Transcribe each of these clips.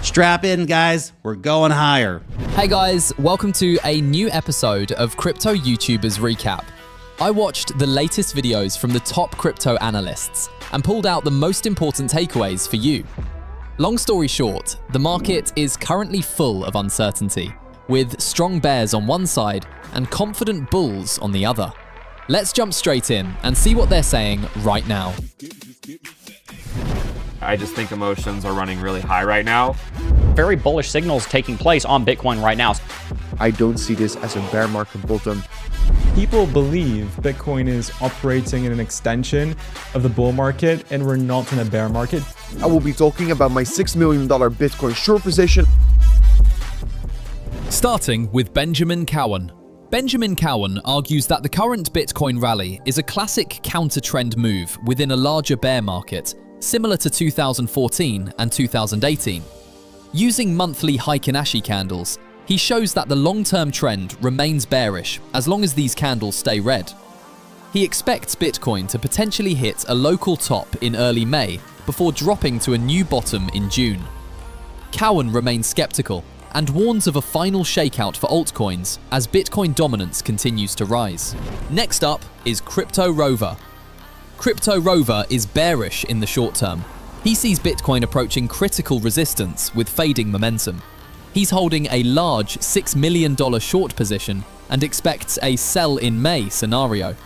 Strap in, guys. We're going higher. Hey guys, welcome to a new episode of Crypto YouTubers Recap. I watched the latest videos from the top crypto analysts and pulled out the most important takeaways for you. Long story short, the market is currently full of uncertainty, with strong bears on one side and confident bulls on the other. Let's jump straight in and see what they're saying right now. I just think emotions are running really high right now. Very bullish signals taking place on Bitcoin right now. I don't see this as a bear market bottom. People believe Bitcoin is operating in an extension of the bull market and we're not in a bear market. I will be talking about my $6 million Bitcoin short position. Starting with Benjamin Cowen. Benjamin Cowen argues that the current Bitcoin rally is a classic counter-trend move within a larger bear market, similar to 2014 and 2018. Using monthly Heikin-Ashi candles, he shows that the long-term trend remains bearish as long as these candles stay red. He expects Bitcoin to potentially hit a local top in early May before dropping to a new bottom in June. Cowen remains skeptical and warns of a final shakeout for altcoins as Bitcoin dominance continues to rise. Next up is Crypto Rover. Crypto Rover is bearish in the short term. He sees Bitcoin approaching critical resistance with fading momentum. He's holding a large $6 million short position and expects a sell in May scenario.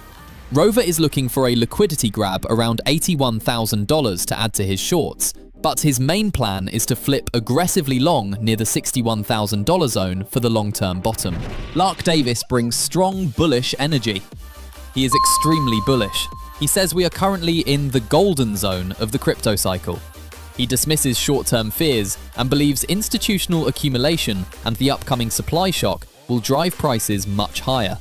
Rover is looking for a liquidity grab around $81,000 to add to his shorts, but his main plan is to flip aggressively long near the $61,000 zone for the long-term bottom. Lark Davis brings strong bullish energy. He is extremely bullish. He says we are currently in the golden zone of the crypto cycle. He dismisses short-term fears and believes institutional accumulation and the upcoming supply shock will drive prices much higher.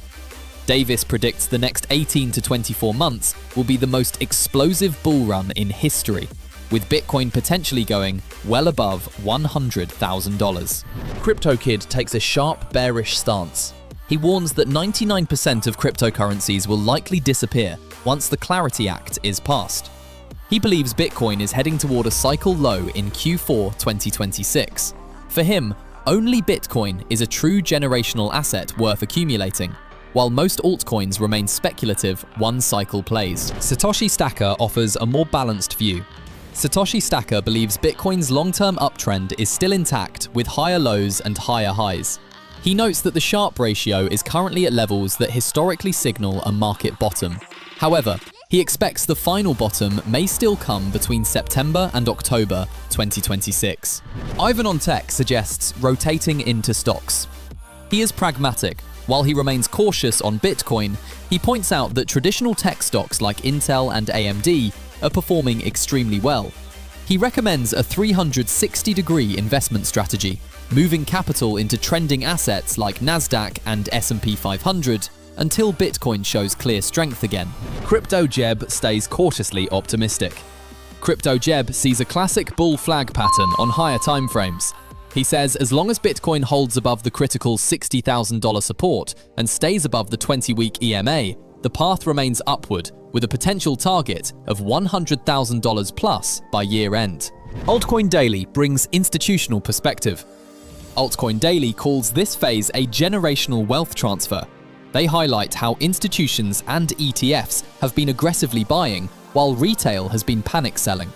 Davis predicts the next 18 to 24 months will be the most explosive bull run in history, with Bitcoin potentially going well above $100,000. CryptoKid takes a sharp bearish stance. He warns that 99% of cryptocurrencies will likely disappear once the Clarity Act is passed. He believes Bitcoin is heading toward a cycle low in Q4 2026. For him, only Bitcoin is a true generational asset worth accumulating, while most altcoins remain speculative one-cycle plays. Satoshi Stacker offers a more balanced view. Satoshi Stacker believes Bitcoin's long-term uptrend is still intact with higher lows and higher highs. He notes that the Sharpe ratio is currently at levels that historically signal a market bottom. However, he expects the final bottom may still come between September and October 2026. Ivan on Tech suggests rotating into stocks. He is pragmatic. While he remains cautious on Bitcoin, he points out that traditional tech stocks like Intel and AMD are performing extremely well. He recommends a 360-degree investment strategy, moving capital into trending assets like Nasdaq and S&P 500 until Bitcoin shows clear strength again. Crypto Jebb stays cautiously optimistic. Crypto Jebb sees a classic bull flag pattern on higher timeframes. He says as long as Bitcoin holds above the critical $60,000 support and stays above the 20-week EMA, the path remains upward with a potential target of $100,000 plus by year end. Altcoin Daily brings institutional perspective. Altcoin Daily calls this phase a generational wealth transfer. They highlight how institutions and ETFs have been aggressively buying while retail has been panic selling.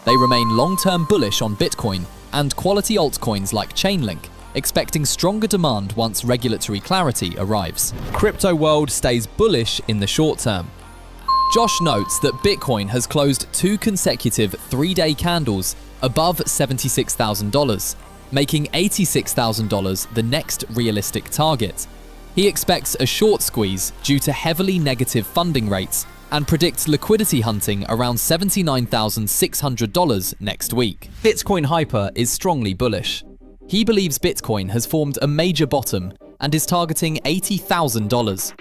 They remain long-term bullish on Bitcoin and quality altcoins like Chainlink, expecting stronger demand once regulatory clarity arrives. Crypto world stays bullish in the short term. Josh notes that Bitcoin has closed 2 consecutive 3-day candles above $76,000, making $86,000 the next realistic target. He expects a short squeeze due to heavily negative funding rates and predicts liquidity hunting around $79,600 next week. Bitcoin Hyper is strongly bullish. He believes Bitcoin has formed a major bottom and is targeting $80,000.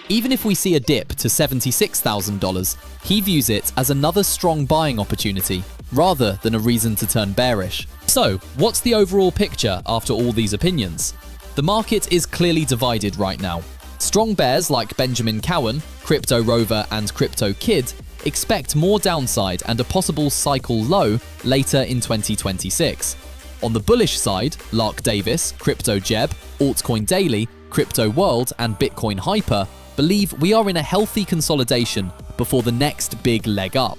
Even if we see a dip to $76,000, he views it as another strong buying opportunity rather than a reason to turn bearish. So, what's the overall picture after all these opinions? The market is clearly divided right now. Strong bears like Benjamin Cowen, Crypto Rover and CryptoKid expect more downside and a possible cycle low later in 2026. On the bullish side, Lark Davis, Crypto Jebb, Altcoin Daily, Crypto World, and Bitcoin Hyper believe we are in a healthy consolidation before the next big leg up.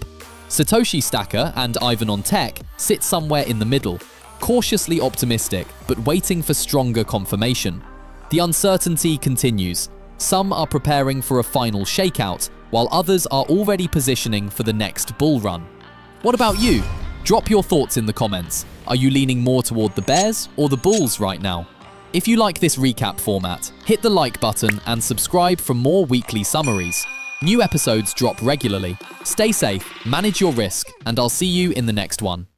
Satoshi Stacker and Ivan on Tech sit somewhere in the middle, cautiously optimistic but waiting for stronger confirmation. The uncertainty continues. Some are preparing for a final shakeout, while others are already positioning for the next bull run. What about you? Drop your thoughts in the comments. Are you leaning more toward the bears or the bulls right now? If you like this recap format, hit the like button and subscribe for more weekly summaries. New episodes drop regularly. Stay safe, manage your risk, and I'll see you in the next one.